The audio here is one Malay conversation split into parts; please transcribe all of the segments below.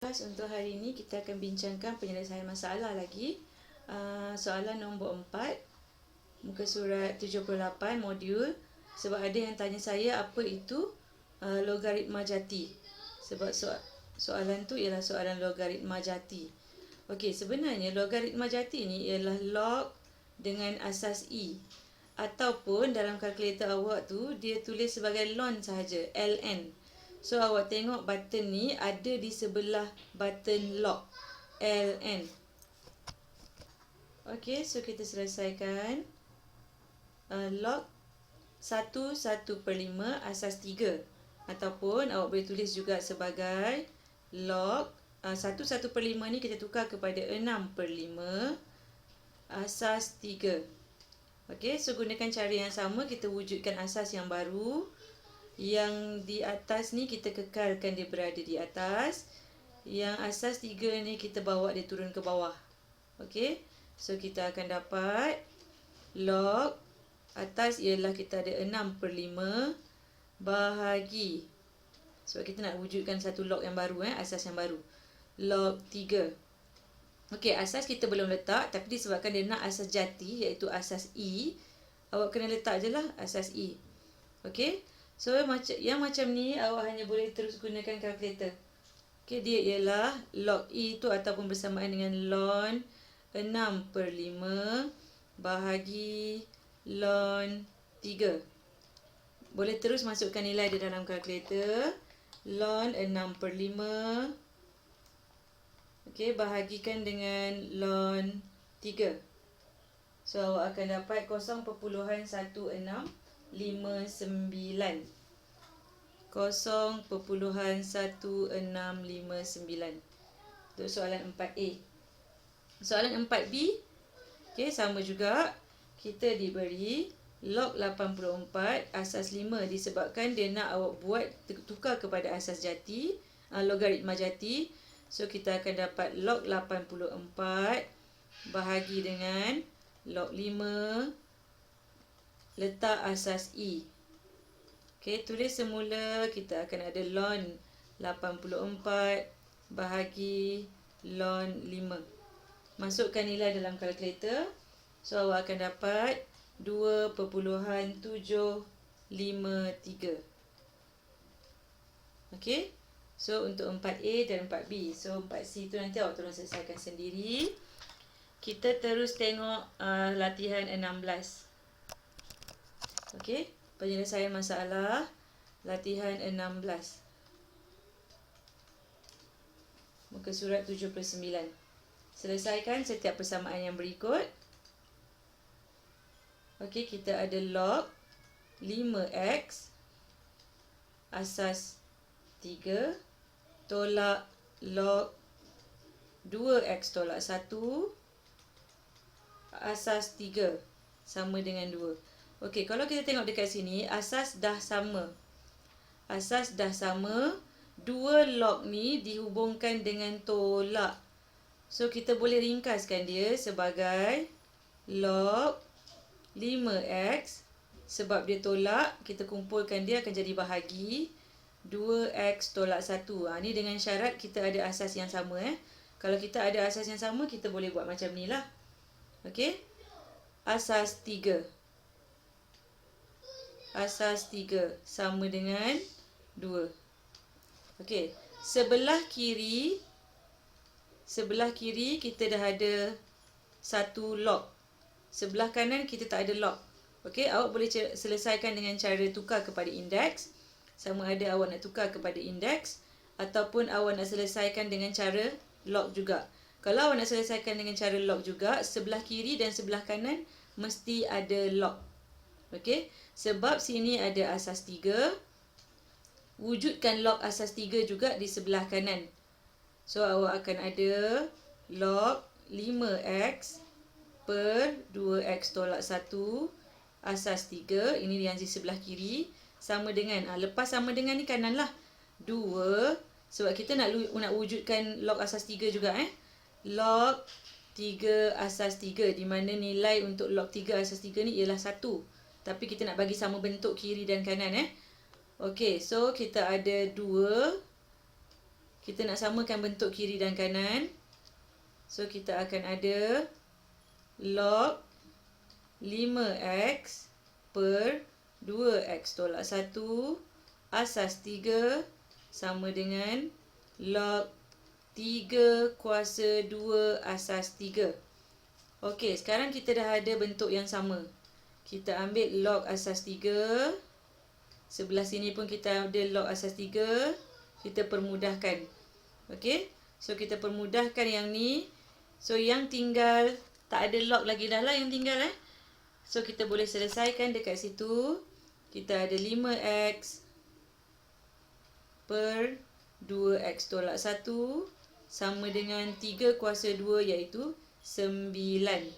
Untuk hari ini kita akan bincangkan penyelesaian masalah lagi. Soalan nombor 4, muka surat 78 modul. Sebab ada yang tanya saya apa itu logaritma jati. Sebab soalan tu ialah soalan logaritma jati. Okey, sebenarnya logaritma jati ni ialah log dengan asas E. Ataupun dalam kalkulator awak tu dia tulis sebagai ln sahaja, ln. So awak tengok button ni ada di sebelah button log, ln. Okey, so kita selesaikan. Log 1/1/5 asas 3. Ataupun awak boleh tulis juga sebagai log 1/1/5 ni kita tukar kepada 6/5 asas 3. Okey, so gunakan cara yang sama, kita wujudkan asas yang baru. Yang di atas ni kita kekalkan dia berada di atas. Yang asas 3 ni kita bawa dia turun ke bawah. Okey, so kita akan dapat log atas ialah kita ada 6/5 bahagi. Sebab kita nak wujudkan satu log yang baru, asas yang baru. Log 3. Okey, asas kita belum letak, tapi disebabkan dia nak asas jati iaitu asas E, awak kena letak je lah asas E. Okey, so yang macam ni awak hanya boleh terus gunakan kalkulator. Okey, dia ialah log E tu ataupun bersamaan dengan ln 6/5 bahagi ln 3. Boleh terus masukkan nilai di dalam kalkulator. Ln 6/5 bahagikan dengan ln 3. So awak akan dapat 0.1659. 0.1659 untuk soalan 4A. Soalan 4B, sama juga. Kita diberi log 84 asas 5 disebabkan dia nak awak buat tukar kepada asas jati, logaritma jati. So kita akan dapat log 84 bahagi dengan log 5, letak asas E. Okey, tulis semula kita akan ada ln 84 bahagi ln 5. Masukkan nilai dalam kalkulator. So awak akan dapat 2.753. Okey. So untuk 4A dan 4B. So 4C tu nanti awak tolong selesaikan sendiri. Kita terus tengok latihan 16. Okey, penyelesaian masalah latihan 16. Muka surat 79. Selesaikan setiap persamaan yang berikut. Okey, kita ada log 5x asas 3 tolak log 2x tolak 1 asas 3 sama dengan 2. Okey, kalau kita tengok dekat sini, asas dah sama. Asas dah sama. Dua log ni dihubungkan dengan tolak. So, kita boleh ringkaskan dia sebagai log 5x. Sebab dia tolak, kita kumpulkan dia akan jadi bahagi 2x tolak 1. Ni dengan syarat kita ada asas yang sama. Kalau kita ada asas yang sama, kita boleh buat macam ni lah. Okey. Asas 3. Asas 3 sama dengan 2. Okey. Sebelah kiri kita dah ada satu log. Sebelah kanan kita tak ada log. Okey, awak boleh selesaikan dengan cara tukar kepada indeks. Sama ada awak nak tukar kepada indeks ataupun awak nak selesaikan dengan cara log juga. Kalau awak nak selesaikan dengan cara log juga, sebelah kiri dan sebelah kanan mesti ada log. Okey, sebab sini ada asas 3, wujudkan log asas 3 juga di sebelah kanan. So awak akan ada log 5x per 2x tolak 1 asas 3. Ini yang di sebelah kiri. Sama dengan, lepas sama dengan ni kanan lah. 2, sebab kita nak wujudkan log asas 3 juga. Log 3 asas 3, di mana nilai untuk log 3 asas 3 ni ialah 1. Tapi kita nak bagi sama bentuk kiri dan kanan. Okey, so kita ada 2. kita nak samakan bentuk kiri dan kanan. So, kita akan ada log 5x per 2x tolak 1 asas 3 sama dengan log 3 kuasa 2 asas 3. Okey, sekarang kita dah ada bentuk yang sama. Kita ambil log asas 3. Sebelah sini pun kita ada log asas 3. Kita permudahkan. Okey, so kita permudahkan yang ni. So, yang tinggal, tak ada log lagi dah lah yang tinggal So, kita boleh selesaikan dekat situ. Kita ada 5x per 2x tolak 1 sama dengan 3 kuasa 2 iaitu 9. 9.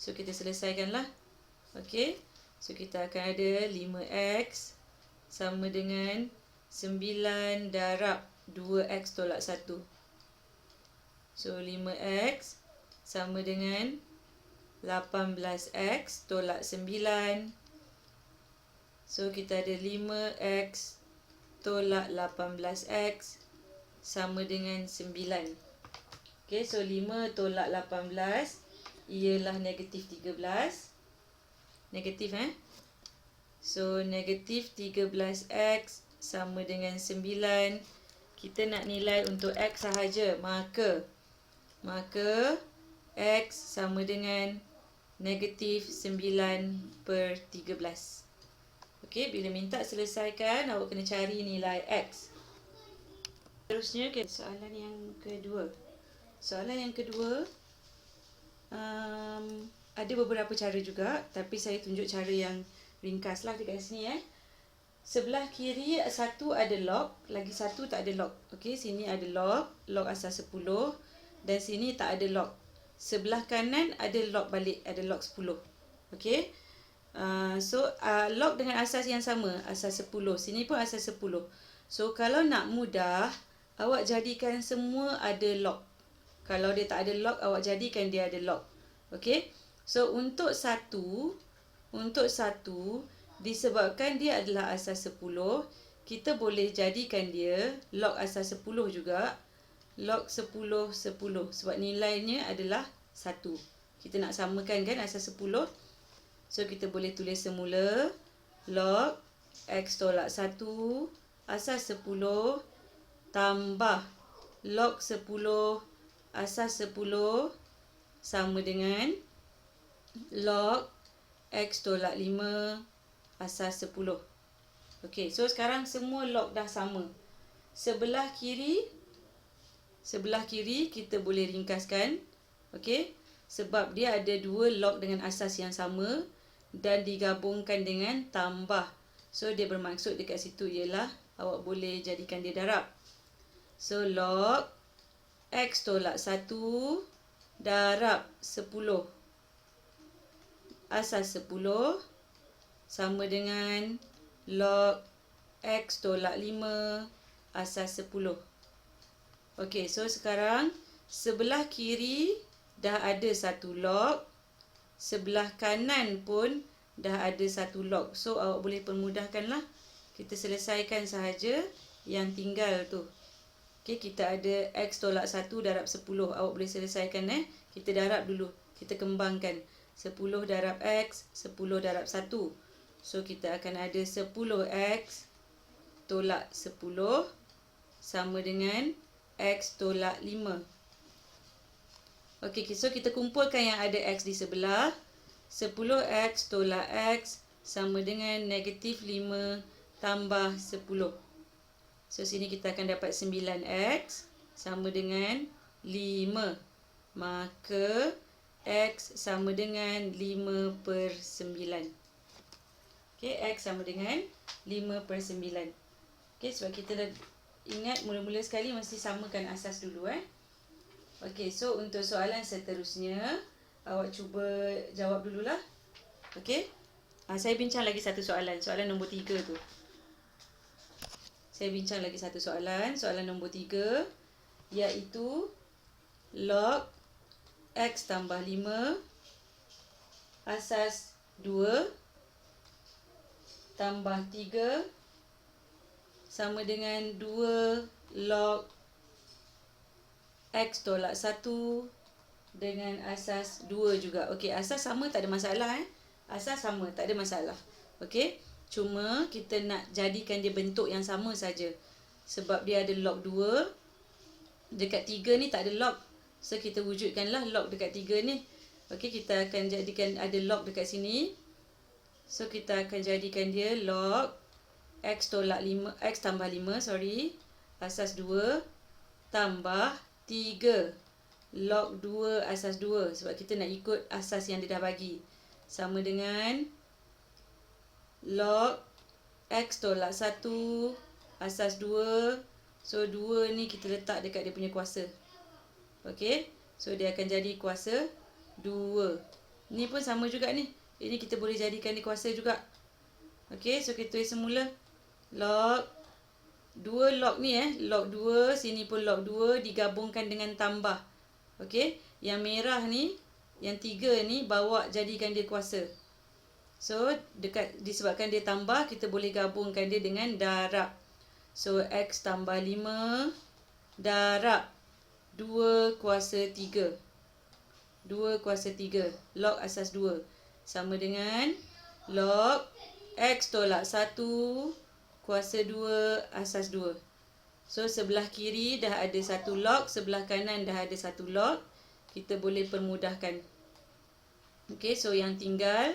So, kita selesaikanlah. Okey. So, kita akan ada 5x sama dengan 9 darab 2x tolak 1. So, 5x sama dengan 18x tolak 9. So, kita ada 5x tolak 18x sama dengan 9. Okey, so 5 tolak 18 ialah negatif 13. Negatif So, negatif 13x sama dengan 9. Kita nak nilai untuk x sahaja. Maka x sama dengan negatif 9 per 13. Okey, bila minta selesaikan, awak kena cari nilai x. Terusnya, soalan yang kedua. Soalan yang kedua, ada beberapa cara juga, tapi saya tunjuk cara yang ringkas lah dekat sini Sebelah kiri satu ada log, lagi satu tak ada log. Okey, sini ada log asas 10 dan sini tak ada log. Sebelah kanan ada log balik, ada log 10. Okey. Log dengan asas yang sama, asas 10. Sini pun asas 10. So, kalau nak mudah, awak jadikan semua ada log. Kalau dia tak ada log, awak jadikan dia ada log. Okey. So, untuk satu, disebabkan dia adalah asas 10, kita boleh jadikan dia log asas 10 juga. Log 10, 10. Sebab nilainya adalah 1. Kita nak samakan kan asas 10. So, kita boleh tulis semula log x tolak 1 asas 10 tambah log 10 asas 10 sama dengan log x tolak 5 asas 10. Okey, so sekarang semua log dah sama. Sebelah kiri kita boleh ringkaskan. Okey, sebab dia ada dua log dengan asas yang sama dan digabungkan dengan tambah. So, dia bermaksud dekat situ ialah awak boleh jadikan dia darab. So, log x tolak 1 darab 10 asas 10 sama dengan log x tolak 5 asas 10. Okey, so sekarang sebelah kiri dah ada satu log. Sebelah kanan pun dah ada satu log. So, awak boleh permudahkanlah. Kita selesaikan sahaja yang tinggal tu. Okey, kita ada x tolak 1 darab 10. Awak boleh selesaikan Kita darab dulu. Kita kembangkan. 10 darab x, 10 darab 1. So, kita akan ada 10x tolak 10 sama dengan x tolak 5. Okey, so kita kumpulkan yang ada x di sebelah. 10x tolak x sama dengan negatif 5 tambah 10. So, sini kita akan dapat 9x sama dengan 5. Maka, x sama dengan 5 per 9. Okey, x sama dengan 5 per 9. Okey, sebab kita dah ingat mula-mula sekali mesti samakan asas dulu Okey, so untuk soalan seterusnya, awak cuba jawab dululah. Okey. Saya bincang lagi satu soalan. Soalan nombor 3 tu. Saya bincang lagi satu soalan. Soalan nombor 3 iaitu log x tambah 5 asas 2 tambah 3 sama dengan 2 log X tolak 1 dengan asas 2 juga. Okey, asas sama tak ada masalah Asas sama, tak ada masalah. Okey, cuma kita nak jadikan dia bentuk yang sama saja. Sebab dia ada log 2, dekat 3 ni tak ada log. So kita wujudkanlah log dekat 3 ni. Okey, kita akan jadikan ada log dekat sini. So kita akan jadikan dia log X tolak 5, X tambah 5, asas 2 tambah 3 log 2 asas 2. Sebab kita nak ikut asas yang dia dah bagi. Sama dengan log X tolak 1 asas 2. So 2 ni kita letak dekat dia punya kuasa. Okey, so dia akan jadi kuasa 2. Ni pun sama juga ni. Ini kita boleh jadikan dia kuasa juga. Okey, so kita tulis semula log 2 log ni log 2, sini pun log 2 digabungkan dengan tambah. Okey, yang merah ni, yang 3 ni bawa jadikan dia kuasa. So disebabkan dia tambah, kita boleh gabungkan dia dengan darab. So X tambah 5 darab 2 kuasa 3. 2 kuasa 3 log asas 2 sama dengan log X tolak 1 kuasa 2 asas 2. So sebelah kiri dah ada 1 log, sebelah kanan dah ada 1 log. Kita boleh permudahkan. Okey, so yang tinggal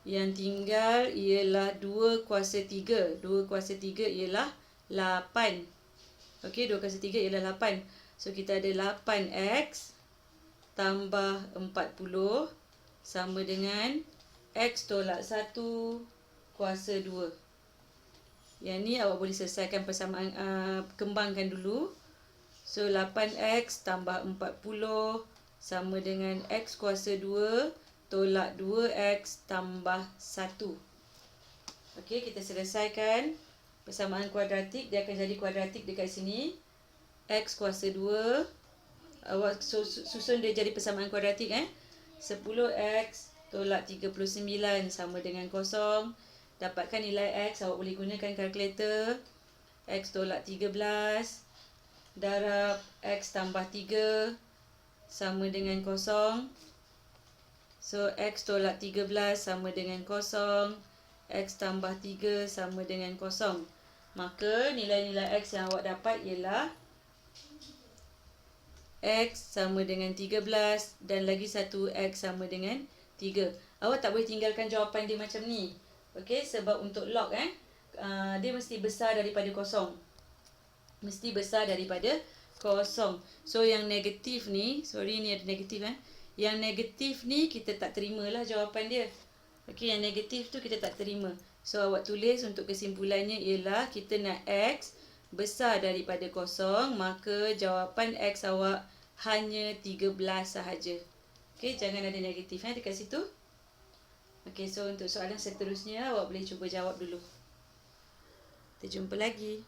ialah 2 kuasa 3. 2 kuasa 3 ialah 8. Okey, 2 kuasa 3 ialah 8. So kita ada 8X tambah 40 sama dengan X tolak 1 kuasa 2. Yang ni awak boleh selesaikan persamaan, kembangkan dulu. So 8X tambah 40 sama dengan X kuasa 2 tolak 2X tambah 1. Okey, kita selesaikan persamaan kuadratik. Dia akan jadi kuadratik dekat sini. X kuasa 2. Awak susun dia jadi persamaan kuadratik 10X tolak 39 sama dengan 0. Dapatkan nilai X, awak boleh gunakan kalkulator. X tolak 13 darab X tambah 3 sama dengan 0. So X tolak 13 sama dengan 0. X tambah 3 sama dengan 0. Maka nilai-nilai X yang awak dapat ialah X sama dengan 13 dan lagi satu X sama dengan 3. Awak tak boleh tinggalkan jawapan dia macam ni. Okey, sebab untuk log dia mesti besar daripada 0. Mesti besar daripada 0. So yang negatif ni, ni ada negatif Yang negatif ni kita tak terimalah jawapan dia. Okey, yang negatif tu kita tak terima. So awak tulis untuk kesimpulannya ialah kita nak X besar daripada 0, maka jawapan X awak hanya 13 sahaja. Okey, jangan ada negatif dekat situ. Okey, so untuk soalan seterusnya awak boleh cuba jawab dulu. Kita jumpa lagi.